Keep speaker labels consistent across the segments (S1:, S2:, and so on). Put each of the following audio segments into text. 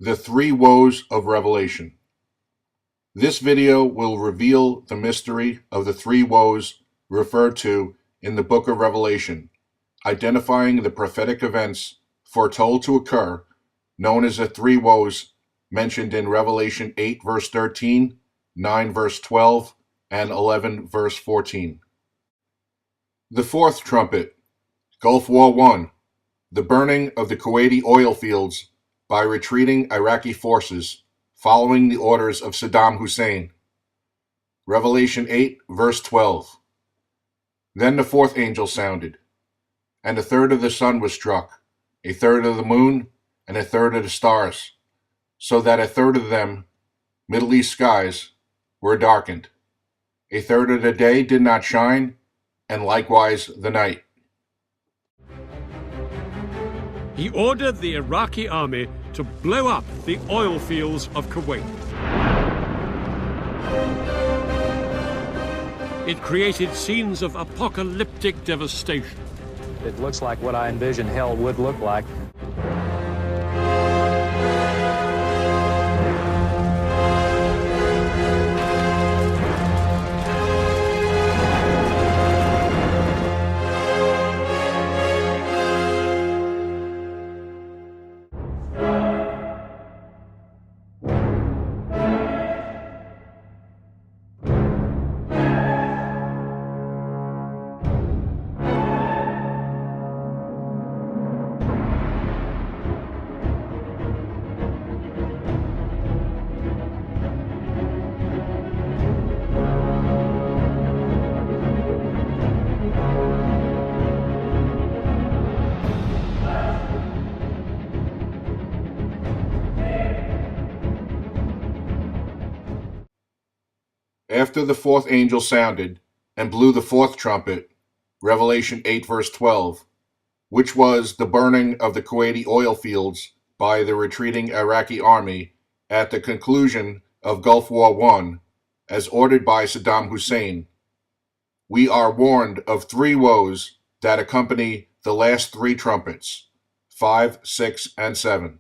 S1: The Three Woes of Revelation. This video will reveal the mystery of the three woes referred to in the book of Revelation, identifying the prophetic events foretold to occur, known as the three woes mentioned in Revelation 8 verse 13, 9 verse 12, and 11 verse 14. The fourth trumpet, Gulf War I, the burning of the Kuwaiti oil fields by retreating Iraqi forces following the orders of Saddam Hussein. Revelation 8 verse 12. Then the fourth angel sounded, and a third of the sun was struck, a third of the moon, and a third of the stars, so that a third of them, Middle East skies, were darkened. A third of the day did not shine, and likewise the night.
S2: He ordered the Iraqi army to blow up the oil fields of Kuwait. It created scenes of apocalyptic devastation.
S3: It looks like what I envisioned hell would look like.
S1: After the fourth angel sounded and blew the fourth trumpet, Revelation 8 verse 12, which was the burning of the Kuwaiti oil fields by the retreating Iraqi army at the conclusion of Gulf War I, as ordered by Saddam Hussein, we are warned of three woes that accompany the last three trumpets, 5, 6, and 7.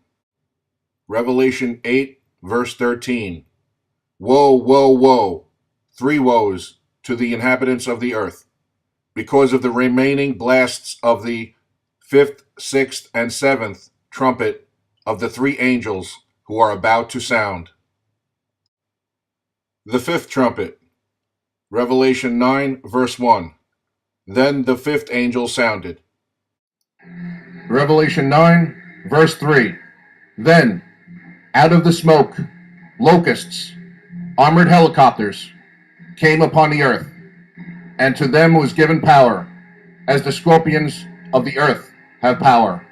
S1: Revelation 8 verse 13, Woe, woe, woe! Three woes to the inhabitants of the earth, because of the remaining blasts of the fifth, sixth, and seventh trumpet of the three angels who are about to sound. The fifth trumpet, Revelation 9, verse 1. Then the fifth angel sounded. Revelation 9, verse 3. Then, out of the smoke, locusts, armored helicopters, came upon the earth, and to them was given power, as the scorpions of the earth have power.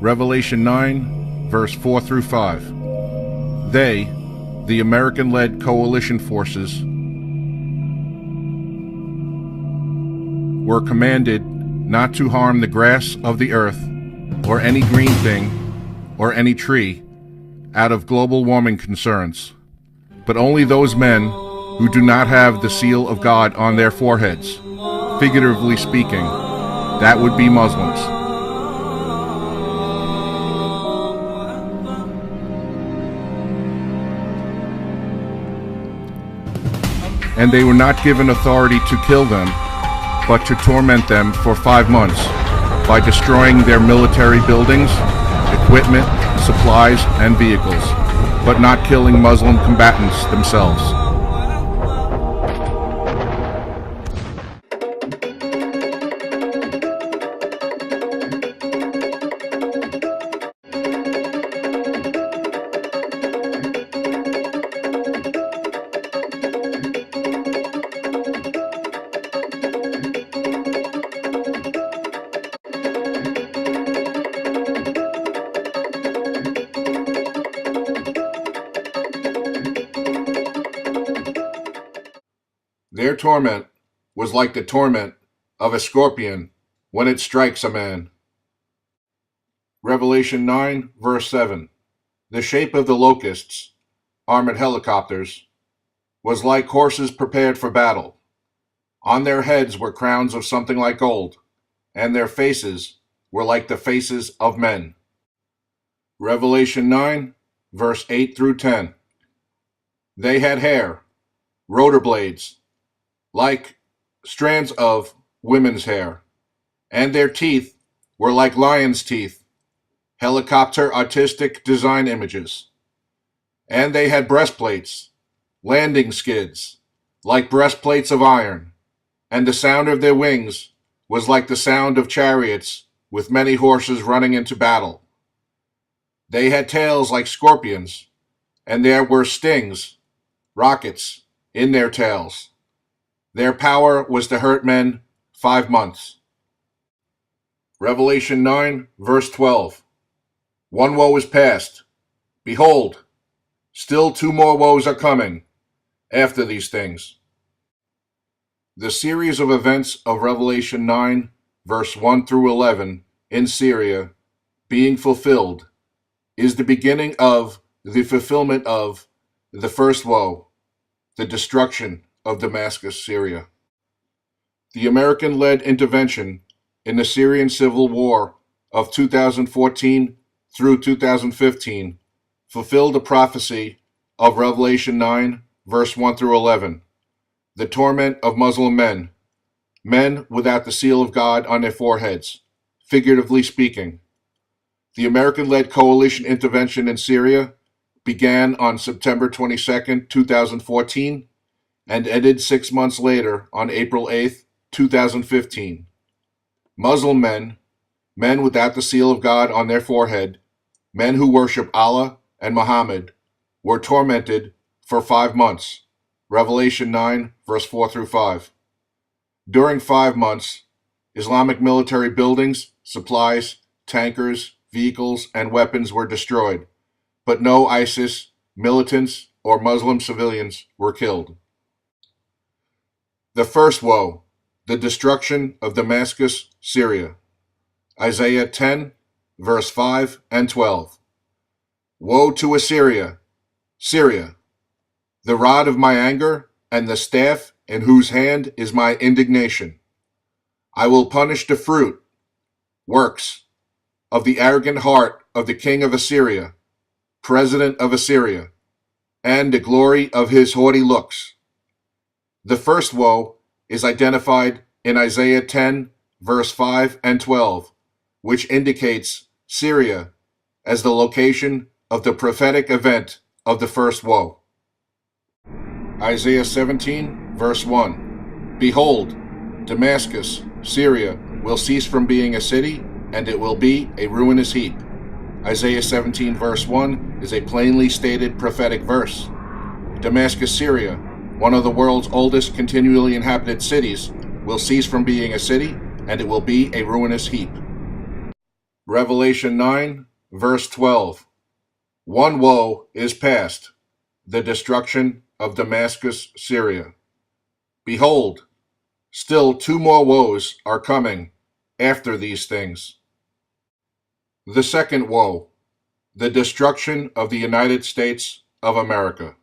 S1: Revelation 9, verse 4 through 5. They, the American-led coalition forces, were commanded not to harm the grass of the earth, or any green thing, or any tree, out of global warming concerns, but only those men who do not have the seal of God on their foreheads, figuratively speaking, that would be Muslims. And they were not given authority to kill them, but to torment them for 5 months by destroying their military buildings, equipment, supplies, and vehicles, but not killing Muslim combatants themselves. Their torment was like the torment of a scorpion when it strikes a man. Revelation 9, verse 7. The shape of the locusts, armored helicopters, was like horses prepared for battle. On their heads were crowns of something like gold, and their faces were like the faces of men. Revelation 9, verse 8 through 10. They had hair, rotor blades, like strands of women's hair, and their teeth were like lions' teeth, helicopter artistic design images. And they had breastplates, landing skids, like breastplates of iron, and the sound of their wings was like the sound of chariots with many horses running into battle. They had tails like scorpions, and there were stings, rockets, in their tails. Their power was to hurt men 5 months. Revelation 9, verse 12. One woe is past. Behold, still 2 more woes are coming after these things. The series of events of Revelation 9, verse 1 through 11 in Syria being fulfilled is the beginning of the fulfillment of the first woe, the destruction of Damascus, Syria. The American-led intervention in the Syrian civil war of 2014 through 2015 fulfilled the prophecy of Revelation 9, verse 1 through 11, the torment of Muslim men, men without the seal of God on their foreheads, figuratively speaking. The American-led coalition intervention in Syria began on September 22, 2014, and ended 6 months later on April 8, 2015. Muslim men, men without the seal of God on their forehead, men who worship Allah and Muhammad, were tormented for 5 months. Revelation 9, verse 4 through 5. During 5 months, Islamic military buildings, supplies, tankers, vehicles, and weapons were destroyed, but no ISIS militants or Muslim civilians were killed. The first woe, the destruction of Damascus, Syria. Isaiah 10, verse 5 and 12. Woe to Assyria, Syria, the rod of my anger and the staff in whose hand is my indignation. I will punish the fruit, works, of the arrogant heart of the king of Assyria, president of Assyria, and the glory of his haughty looks. The first woe is identified in Isaiah 10, verse 5 and 12, which indicates Syria as the location of the prophetic event of the first woe. Isaiah 17, verse 1. Behold, Damascus, Syria, will cease from being a city, and it will be a ruinous heap. Isaiah 17, verse 1 is a plainly stated prophetic verse. Damascus, Syria, one of the world's oldest continually inhabited cities, will cease from being a city, and it will be a ruinous heap. Revelation 9, verse 12. One woe is past, the destruction of Damascus, Syria. Behold, still 2 more woes are coming after these things. The second woe, the destruction of the United States of America.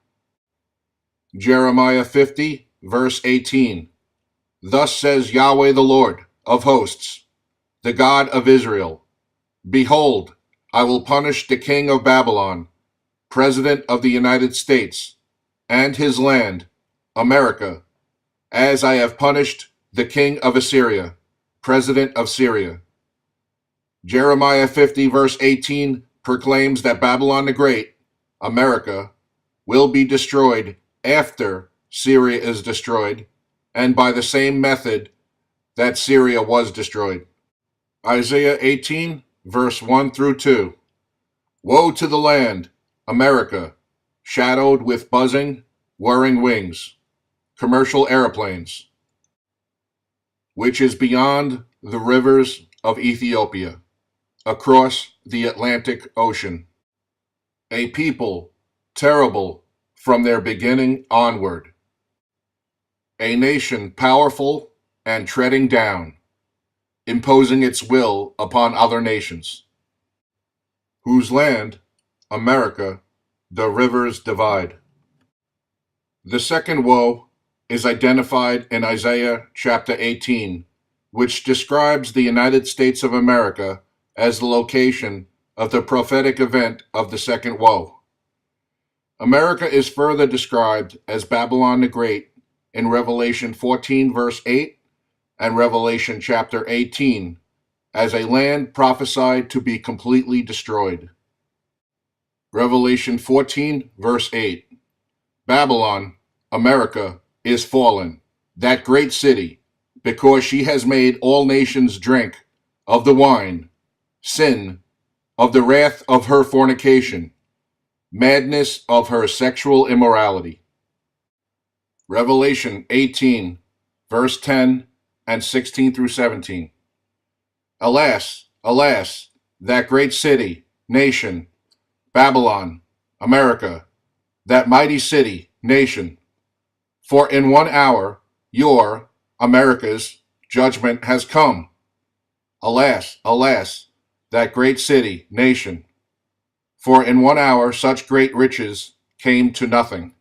S1: Jeremiah 50, verse 18. Thus says Yahweh the Lord of hosts, the God of Israel, Behold, I will punish the king of Babylon, president of the United States, and his land, America, as I have punished the king of Assyria, president of Syria. Jeremiah 50, verse 18 proclaims that Babylon the Great, America, will be destroyed after Syria is destroyed, and by the same method that Syria was destroyed. Isaiah 18, verse 1 through 2. Woe to the land, America, shadowed with buzzing, whirring wings, commercial airplanes, which is beyond the rivers of Ethiopia, across the Atlantic Ocean. A people terrible from their beginning onward. A nation powerful and treading down, imposing its will upon other nations, whose land, America, the rivers divide. The second woe is identified in Isaiah chapter 18, which describes the United States of America as the location of the prophetic event of the second woe. America is further described as Babylon the Great in Revelation 14 verse 8 and Revelation chapter 18 as a land prophesied to be completely destroyed. Revelation 14 verse 8. Babylon, America, is fallen, that great city, because she has made all nations drink of the wine, sin, of the wrath of her fornication, madness of her sexual immorality. Revelation 18, verse 10 and 16 through 17. Alas, alas, that great city, nation, Babylon, America, that mighty city, nation. For in 1 hour, your, America's, judgment has come. Alas, alas, that great city, nation. For in 1 hour such great riches came to nothing.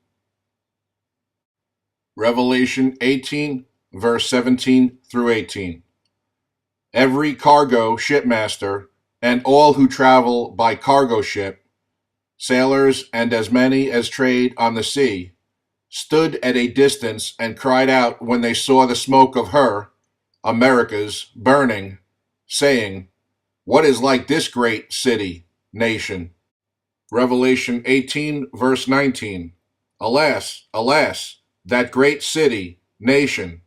S1: Revelation 18, verse 17 through 18. Every cargo shipmaster and all who travel by cargo ship, sailors and as many as trade on the sea, stood at a distance and cried out when they saw the smoke of her, America's, burning, saying, What is like this great city, nation? Revelation 18, verse 19. Alas, alas, that great city, nation,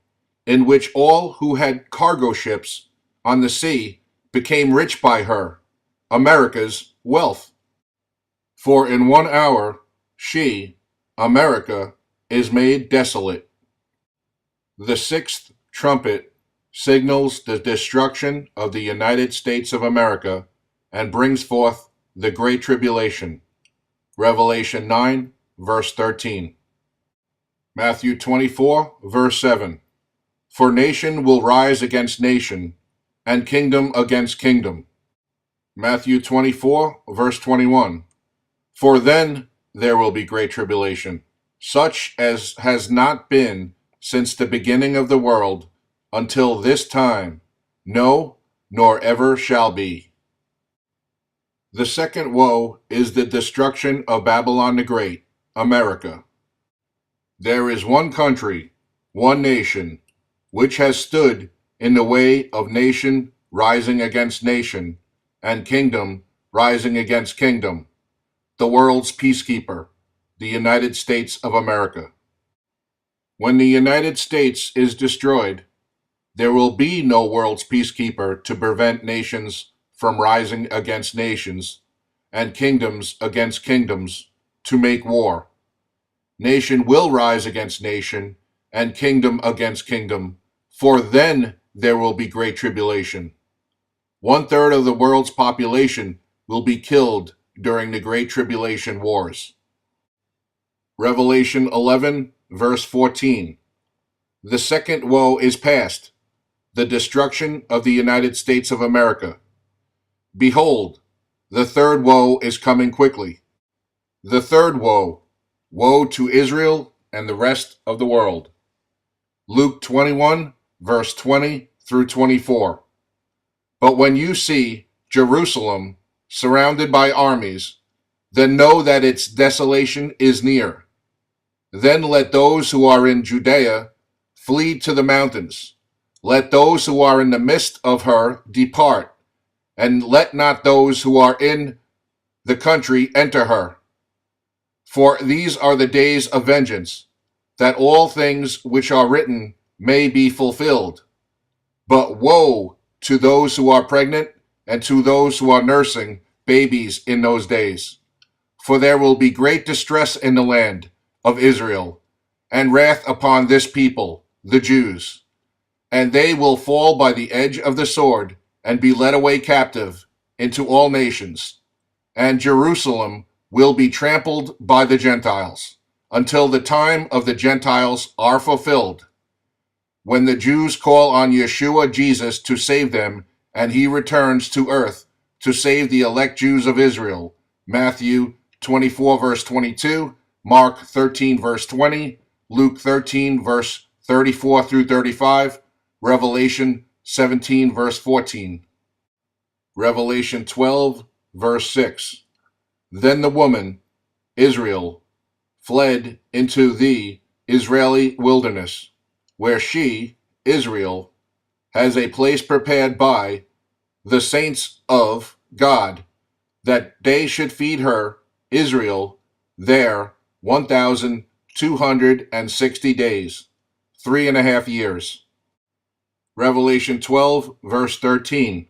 S1: in which all who had cargo ships on the sea became rich by her, America's, wealth. For in 1 hour she, America, is made desolate. The sixth trumpet signals the destruction of the United States of America and brings forth the Great Tribulation. Revelation 9, verse 13. Matthew 24, verse 7. For nation will rise against nation, and kingdom against kingdom. Matthew 24, verse 21. For then there will be great tribulation, such as has not been since the beginning of the world until this time, no, nor ever shall be. The second woe is the destruction of Babylon the Great, America. There is one country, one nation, which has stood in the way of nation rising against nation, and kingdom rising against kingdom, the world's peacekeeper, the United States of America. When the United States is destroyed, there will be no world's peacekeeper to prevent nations from rising against nations, and kingdoms against kingdoms to make war. Nation will rise against nation, and kingdom against kingdom, for then there will be great tribulation. 1/3 of the world's population will be killed during the Great Tribulation Wars. Revelation 11, verse 14. The second woe is past, the destruction of the United States of America. Behold, the third woe is coming quickly. The third woe, woe to Israel and the rest of the world. Luke 21, verse 20 through 24. But when you see Jerusalem surrounded by armies, then know that its desolation is near. Then let those who are in Judea flee to the mountains. Let those who are in the midst of her depart, and let not those who are in the country enter her. For these are the days of vengeance, that all things which are written may be fulfilled. But woe to those who are pregnant and to those who are nursing babies in those days. For there will be great distress in the land of Israel, and wrath upon this people, the Jews. And they will fall by the edge of the sword, and be led away captive into all nations. And Jerusalem will be trampled by the Gentiles, until the time of the Gentiles are fulfilled, when the Jews call on Yeshua Jesus to save them, and he returns to earth to save the elect Jews of Israel. Matthew 24, verse 22, Mark 13, verse 20, Luke 13, verse 34 through 35, Revelation 17 verse 14. Revelation 12 verse 6. Then the woman, Israel, fled into the Israeli wilderness, where she, Israel, has a place prepared by the saints of God, that they should feed her, Israel, there 1,260 days, 3.5 years. Revelation 12, verse 13.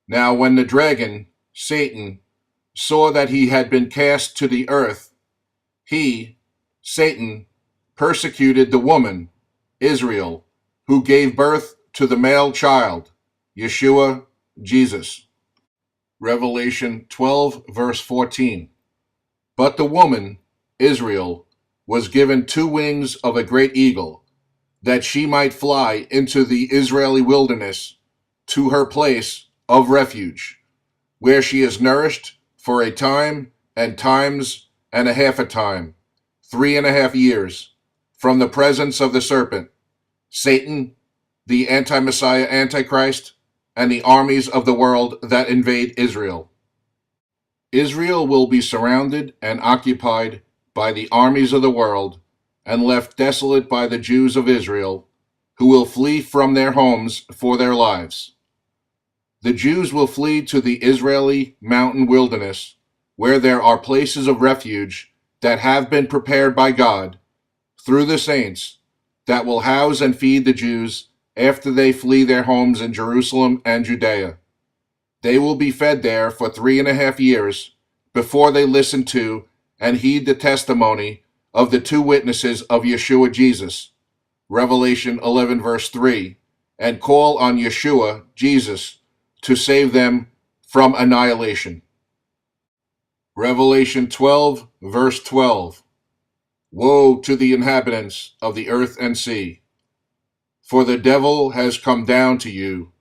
S1: Now when the dragon, Satan, saw that he had been cast to the earth, he, Satan, persecuted the woman, Israel, who gave birth to the male child, Yeshua, Jesus. Revelation 12, verse 14. But the woman, Israel, was given 2 wings of a great eagle, that she might fly into the Israeli wilderness to her place of refuge, where she is nourished for a time and times and a half a time, 3.5 years, from the presence of the serpent, Satan, the anti-Messiah Antichrist, and the armies of the world that invade Israel. Israel will be surrounded and occupied by the armies of the world and left desolate by the Jews of Israel, who will flee from their homes for their lives. The Jews will flee to the Israeli mountain wilderness, where there are places of refuge that have been prepared by God through the saints that will house and feed the Jews after they flee their homes in Jerusalem and Judea. They will be fed there for 3.5 years before they listen to and heed the testimony of the 2 witnesses of Yeshua Jesus, Revelation 11 verse 3, and call on Yeshua Jesus to save them from annihilation. Revelation 12 verse 12. Woe to the inhabitants of the earth and sea, for the devil has come down to you,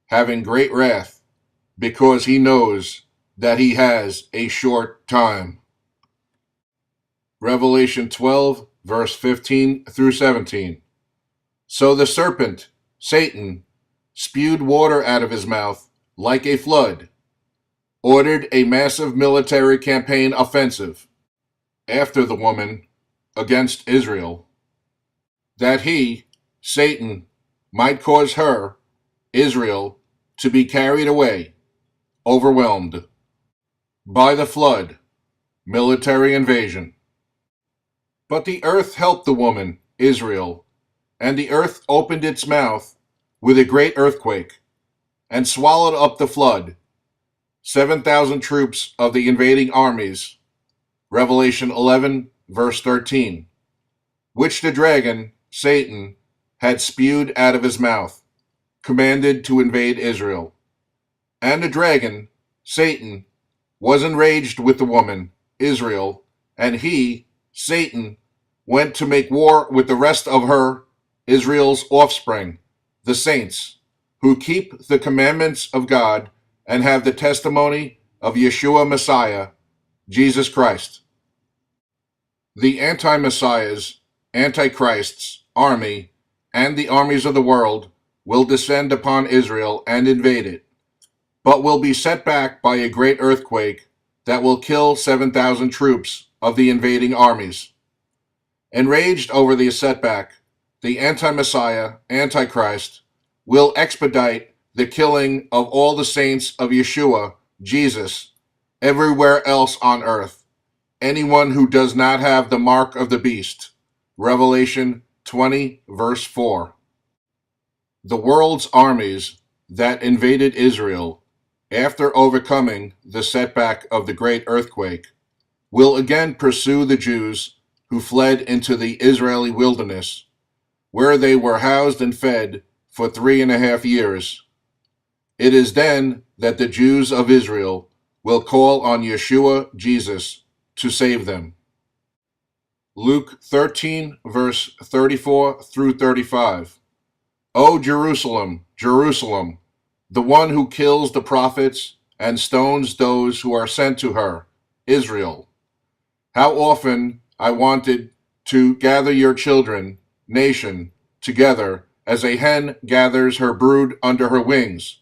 S1: having great wrath, because he knows that he has a short time. Revelation 12, verse 15 through 17. So the serpent, Satan, spewed water out of his mouth like a flood, ordered a massive military campaign offensive after the woman against Israel, that he, Satan, might cause her, Israel, to be carried away, overwhelmed by the flood, military invasion. But the earth helped the woman, Israel, and the earth opened its mouth with a great earthquake and swallowed up the flood, 7,000 troops of the invading armies, Revelation 11, verse 13, which the dragon, Satan, had spewed out of his mouth, commanded to invade Israel. And the dragon, Satan, was enraged with the woman, Israel, and he, Satan, went to make war with the rest of her, Israel's offspring, the saints, who keep the commandments of God and have the testimony of Yeshua Messiah, Jesus Christ. The anti-Messiahs, Antichrists, army, and the armies of the world will descend upon Israel and invade it, but will be set back by a great earthquake that will kill 7,000 troops of the invading armies. Enraged over the setback, the anti-Messiah, Antichrist, will expedite the killing of all the saints of Yeshua, Jesus, everywhere else on earth, anyone who does not have the mark of the beast. Revelation 20, verse 4. The world's armies that invaded Israel, after overcoming the setback of the great earthquake, will again pursue the Jews who fled into the Israeli wilderness, where they were housed and fed for 3.5 years. It is then that the Jews of Israel will call on Yeshua Jesus to save them. Luke 13, verse 34 through 35. O Jerusalem, Jerusalem, the one who kills the prophets and stones those who are sent to her, Israel. How often I wanted to gather your children, nation, together as a hen gathers her brood under her wings.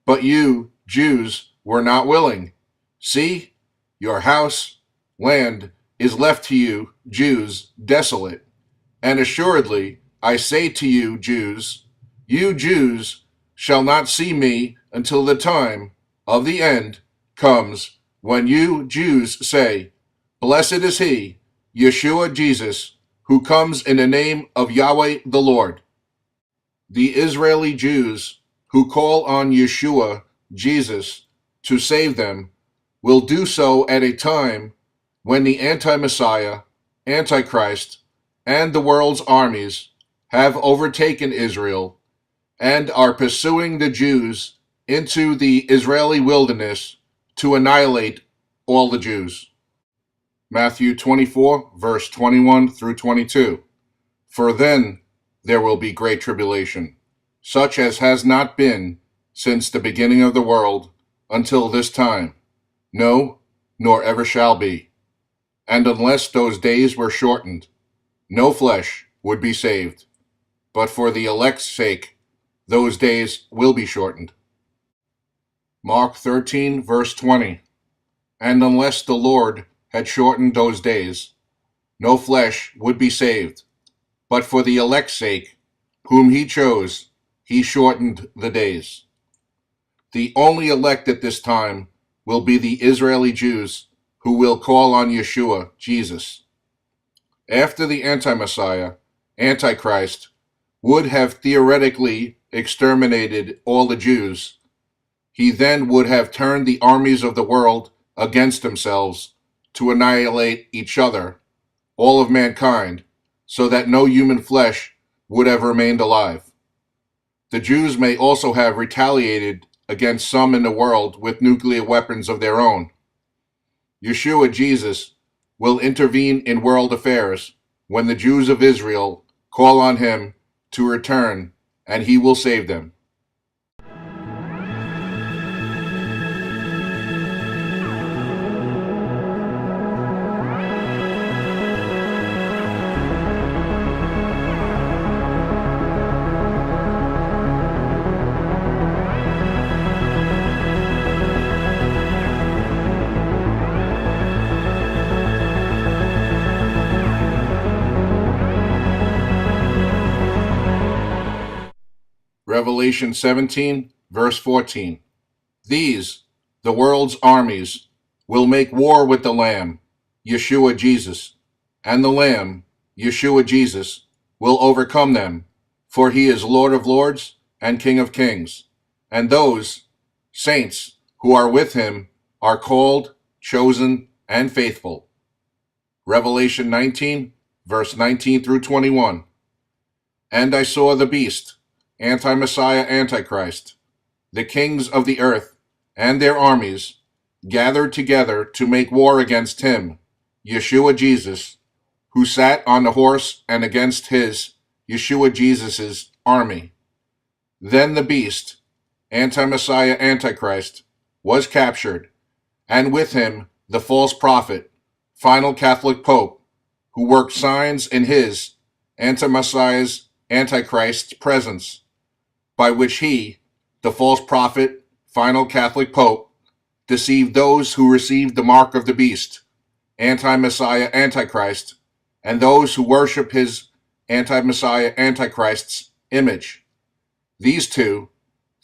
S1: But you, Jews, were not willing. See, your house, land, is left to you, Jews, desolate. And assuredly, I say to you, you Jews shall not see me until the time of the end comes, when you Jews say, Blessed is he, Yeshua Jesus, who comes in the name of Yahweh the Lord. The Israeli Jews who call on Yeshua, Jesus, to save them, will do so at a time when the anti-Messiah, Antichrist, and the world's armies have overtaken Israel and are pursuing the Jews into the Israeli wilderness to annihilate all the Jews. Matthew 24, verse 21 through 22. For then there will be great tribulation, such as has not been since the beginning of the world until this time, no, nor ever shall be. And unless those days were shortened, no flesh would be saved. But for the elect's sake, those days will be shortened. Mark 13, verse 20. And unless the Lord had shortened those days, no flesh would be saved. But for the elect's sake, whom he chose, he shortened the days. The only elect at this time will be the Israeli Jews who will call on Yeshua, Jesus. After the anti-Messiah, Antichrist, would have theoretically exterminated all the Jews, he then would have turned the armies of the world against themselves to annihilate each other, all of mankind, so that no human flesh would have remained alive. The Jews may also have retaliated against some in the world with nuclear weapons of their own. Yeshua Jesus will intervene in world affairs when the Jews of Israel call on him to return, and he will save them. Revelation 17, verse 14. These, the world's armies, will make war with the Lamb, Yeshua Jesus, and the Lamb, Yeshua Jesus, will overcome them, for he is Lord of lords and King of kings. And those saints who are with him are called, chosen, and faithful. Revelation 19, verse 19 through 21. And I saw the beast, anti-Messiah, Antichrist, the kings of the earth and their armies, gathered together to make war against him, Yeshua Jesus, who sat on the horse, and against his, Yeshua Jesus's, army. Then the beast, anti-Messiah, Antichrist, was captured, and with him the false prophet, final Catholic Pope, who worked signs in his, anti-Messiah's, Antichrist's presence, by which he, the false prophet, final Catholic Pope, deceived those who received the mark of the beast, anti-Messiah, Antichrist, and those who worship his anti-Messiah, Antichrist's image. These two,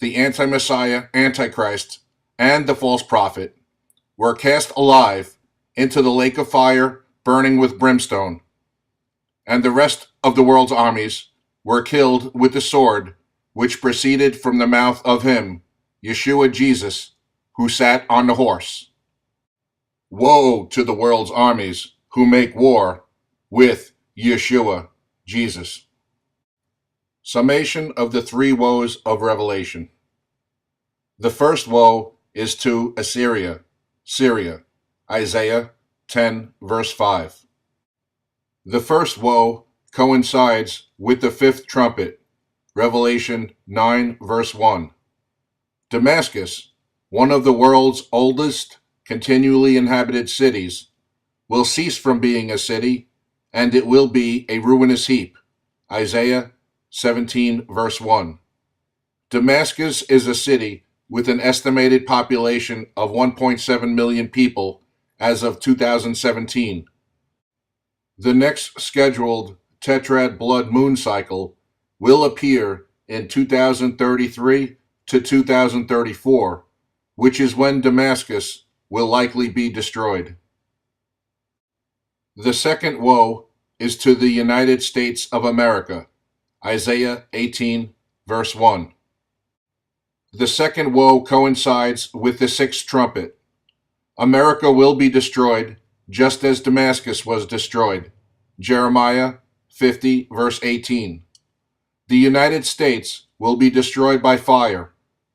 S1: the anti-Messiah, Antichrist, and the false prophet, were cast alive into the lake of fire burning with brimstone, and the rest of the world's armies were killed with the sword which proceeded from the mouth of him, Yeshua Jesus, who sat on the horse. Woe to the world's armies who make war with Yeshua Jesus. Summation of the three woes of Revelation. The first woe is to Assyria, Syria, Isaiah 10, verse 5. The first woe coincides with the fifth trumpet, Revelation 9, verse 1. Damascus, one of the world's oldest, continually inhabited cities, will cease from being a city, and it will be a ruinous heap, Isaiah 17 verse 1. Damascus is a city with an estimated population of 1.7 million people as of 2017. The next scheduled tetrad blood moon cycle will appear in 2033 to 2034, which is when Damascus will likely be destroyed. The second woe is to the United States of America, Isaiah 18, verse 1. The second woe coincides with the sixth trumpet. America will be destroyed just as Damascus was destroyed, Jeremiah 50, verse 18. The United States will be destroyed by fire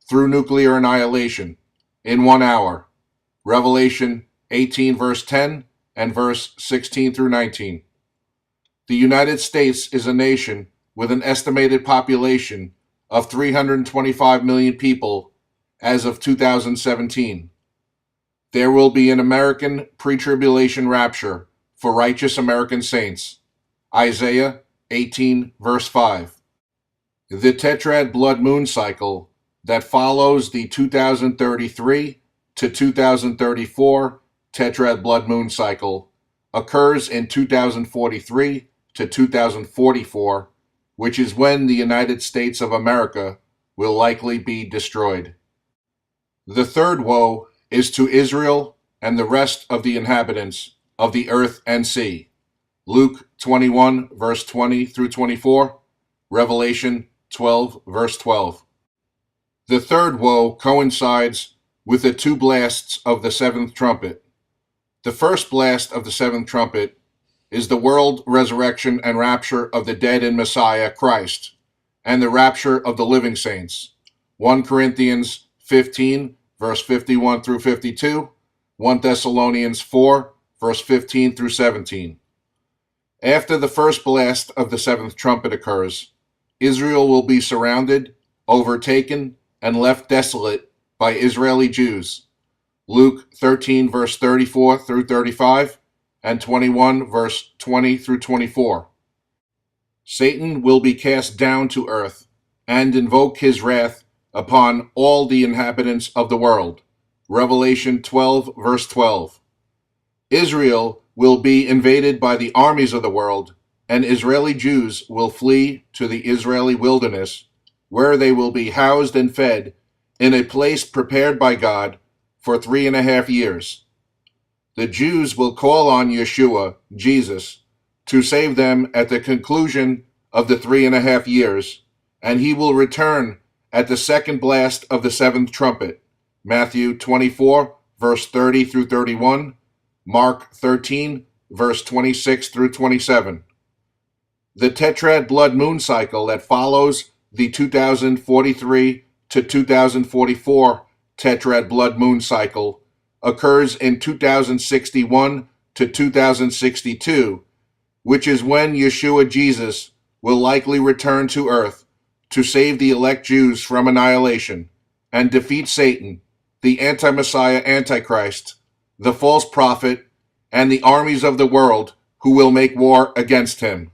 S1: through nuclear annihilation in 1 hour, Revelation 18, verse 10 and verse 16 through 19. The United States is a nation with an estimated population of 325 million people as of 2017. There will be an American pre-tribulation rapture for righteous American saints, Isaiah 18, verse 5. The tetrad blood moon cycle that follows the 2033 to 2034 tetrad blood moon cycle occurs in 2043 to 2044, which is when the United States of America will likely be destroyed. The third woe is to Israel and the rest of the inhabitants of the earth and sea, Luke 21, verse 20 through 24, Revelation 12, verse 12. The third woe coincides with the two blasts of the seventh trumpet. The first blast of the seventh trumpet is the world resurrection and rapture of the dead in Messiah, Christ, and the rapture of the living saints, 1 Corinthians 15, verse 51 through 52, 1 Thessalonians 4, verse 15 through 17. After the first blast of the seventh trumpet occurs, Israel will be surrounded, overtaken, and left desolate by Israeli Jews, Luke 13, verse 34 through 35, and 21, verse 20 through 24. Satan will be cast down to earth and invoke his wrath upon all the inhabitants of the world, Revelation 12, verse 12. Israel will be invaded by the armies of the world, and Israeli Jews will flee to the Israeli wilderness, where they will be housed and fed in a place prepared by God for 3.5 years. The Jews will call on Yeshua, Jesus, to save them at the conclusion of the 3.5 years, and he will return at the second blast of the seventh trumpet, Matthew 24, verse 30 through 31, Mark 13, verse 26 through 27. The tetrad blood moon cycle that follows the 2043 to 2044 tetrad blood moon cycle occurs in 2061 to 2062, which is when Yeshua Jesus will likely return to earth to save the elect Jews from annihilation and defeat Satan, the anti-Messiah Antichrist, the false prophet, and the armies of the world who will make war against him.